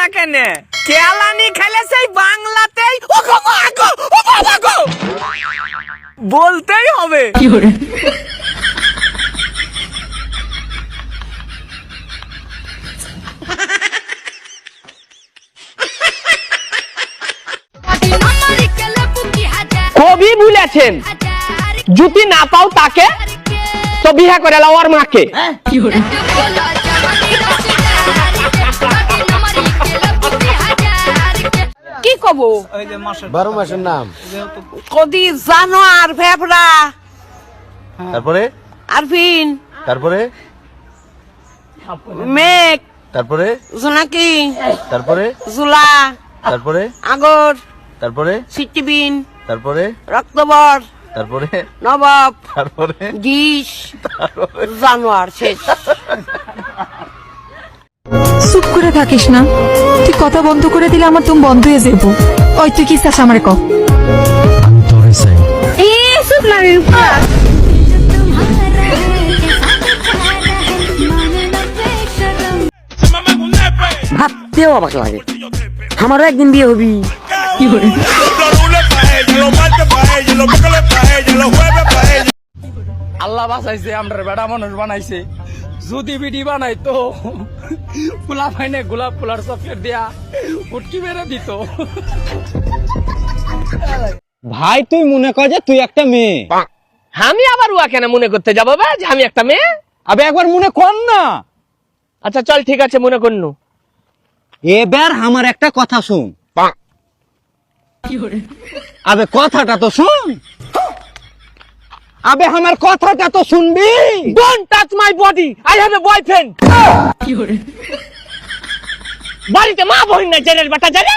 না কেন? কেলানি খেলে সেই বাংলাতেই বলতেই হবে। কবি বলেছেন যদি না পাও তাকে তো বিয়ে করে লাও আর মাকে। কি কব? 12 মাসের নাম। কদি জানো আর ভেবরা, তারপরে আরফিন, তারপরে মেঘ, তারপরে জোনাকি, তারপরে জুলা, তারপরে আগর, তারপরে সিটিবিন, তারপরে রক্তবর, তারপরে নবাব, তারপরে গিস, জানোয়ার শেষ। চুপ করে থাকিস না, তুই কথা বন্ধ করে দিলে আমার তুমি বন্ধ হয়ে যাবো। ওই তুই কি চাস আমার ক? আমি তোরে চাই। চুপ না রে। ভাবতেও অবাক লাগে, আমারও একদিন বিয়ে হবি। কি করে? আল্লাহ বাঁচাইছে, আমরা বেড়া মানুষ বানাইছে। যদি বিডি বানাই তো ফুলা ফাইনে গোলাপ ফুলার চকলেট দিয়া উটকি মেরে দিত। ভাই তুই মনে কর যে তুই একটা মেয়ে। আমি আবার উয়া কেন মনে করতে যাবো বে যে আমি একটা মেয়ে? আবে একবার মনে কর না। আচ্ছা চল ঠিক আছে, মনে করনু। এবার আমার একটা কথা শুন। আবে কথাটা তো শুন। আবে আমার কথাটা তো শুনবি। Don't touch my body, I have a boyfriend. বাড়িতে মা বহিন না জেলের বেটা জানে।